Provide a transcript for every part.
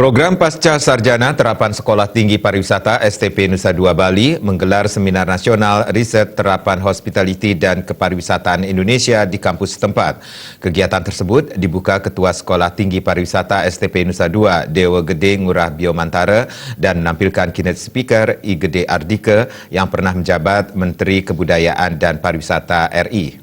Program Pasca Sarjana Terapan Sekolah Tinggi Pariwisata STP Nusa Dua Bali menggelar Seminar Nasional Riset Terapan Hospitality dan Kepariwisataan Indonesia di kampus setempat. Kegiatan tersebut dibuka Ketua Sekolah Tinggi Pariwisata STP Nusa Dua, Dewa Gede Ngurah Biomantara, dan menampilkan keynote speaker I Gede Ardika yang pernah menjabat Menteri Kebudayaan dan Pariwisata RI.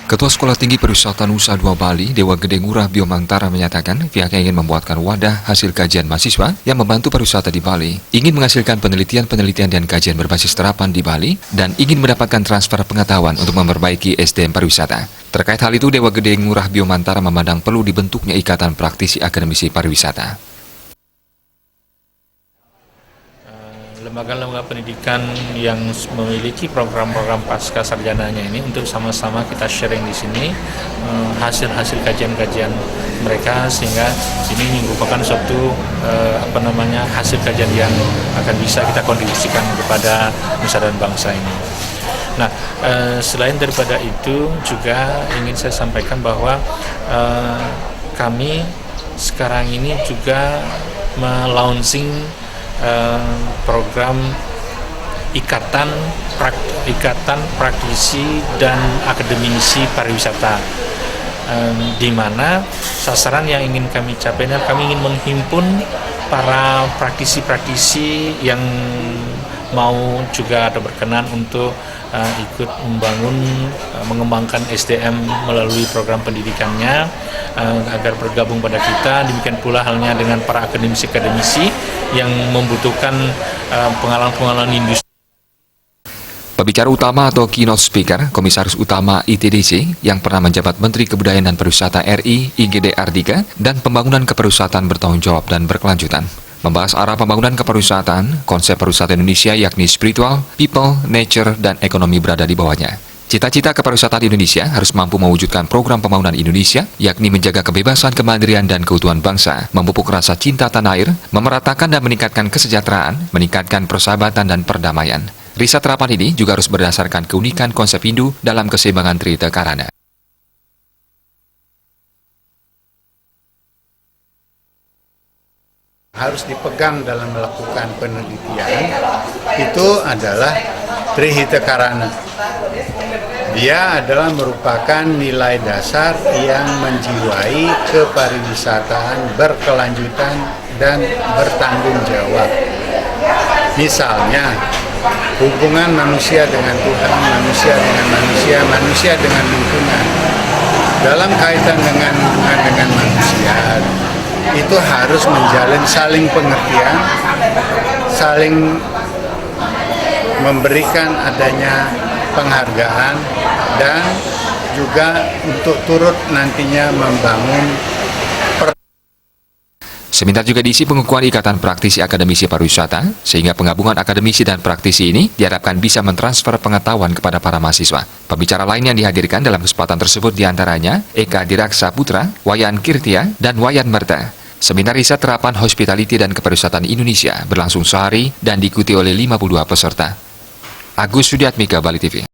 Ketua Sekolah Tinggi Pariwisata Nusa Dua Bali, Dewa Gede Ngurah Biomantara menyatakan pihaknya ingin membuatkan wadah hasil kajian mahasiswa yang membantu pariwisata di Bali, ingin menghasilkan penelitian dan kajian berbasis terapan di Bali, dan ingin mendapatkan transfer pengetahuan untuk memperbaiki SDM pariwisata. Terkait hal itu, Dewa Gede Ngurah Biomantara memandang perlu dibentuknya Ikatan Praktisi Akademisi Pariwisata. Lembaga-lembaga pendidikan yang memiliki program-program pasca sarjananya ini untuk sama-sama kita sharing di sini hasil-hasil kajian-kajian mereka, sehingga ini merupakan suatu hasil kajian yang akan bisa kita kontribusikan kepada nusa dan bangsa ini. Nah, selain daripada itu juga ingin saya sampaikan bahwa kami sekarang ini juga melaunching program ikatan praktisi dan akademisi pariwisata, di mana sasaran yang ingin kami capai adalah kami ingin menghimpun para praktisi-praktisi yang mau juga ada berkenan untuk ikut mengembangkan SDM melalui program pendidikannya, agar bergabung pada kita. Demikian pula halnya dengan para akademisi-akademisi yang membutuhkan pengalaman-pengalaman industri. Pembicara utama atau keynote speaker, Komisaris Utama ITDC yang pernah menjabat Menteri Kebudayaan dan Pariwisata RI, I Gede Ardika, dan pembangunan kepariwisataan bertanggung jawab dan berkelanjutan. Membahas arah pembangunan kepariwisataan, konsep pariwisata Indonesia yakni spiritual, people, nature, dan ekonomi berada di bawahnya. Cita-cita kepariwisataan Indonesia harus mampu mewujudkan program pembangunan Indonesia, yakni menjaga kebebasan, kemandirian, dan keutuhan bangsa, memupuk rasa cinta tanah air, memeratakan dan meningkatkan kesejahteraan, meningkatkan persahabatan dan perdamaian. Riset terapan ini juga harus berdasarkan keunikan konsep Hindu dalam keseimbangan Trita Karana. Harus dipegang dalam melakukan penelitian itu adalah Trihita Karana. Dia adalah merupakan nilai dasar yang menjiwai kepariwisataan berkelanjutan dan bertanggung jawab. Misalnya, hubungan manusia dengan Tuhan, manusia dengan manusia, manusia dengan lingkungan. Dalam kaitan dengan hubungan dengan manusia, itu harus menjalin saling pengertian, saling memberikan adanya penghargaan, dan juga untuk turut nantinya membangun. Seminar juga diisi pengukuhan Ikatan Praktisi Akademisi Pariwisata, sehingga penggabungan akademisi dan praktisi ini diharapkan bisa mentransfer pengetahuan kepada para mahasiswa. Pembicara lain yang dihadirkan dalam kesempatan tersebut diantaranya Eka Diraksa Putra, Wayan Kirtia, dan Wayan Merta. Seminar Riset Terapan Hospitality dan Kepariwisataan Indonesia berlangsung sehari dan diikuti oleh 52 peserta. Agus Sudiatmika, Bali TV.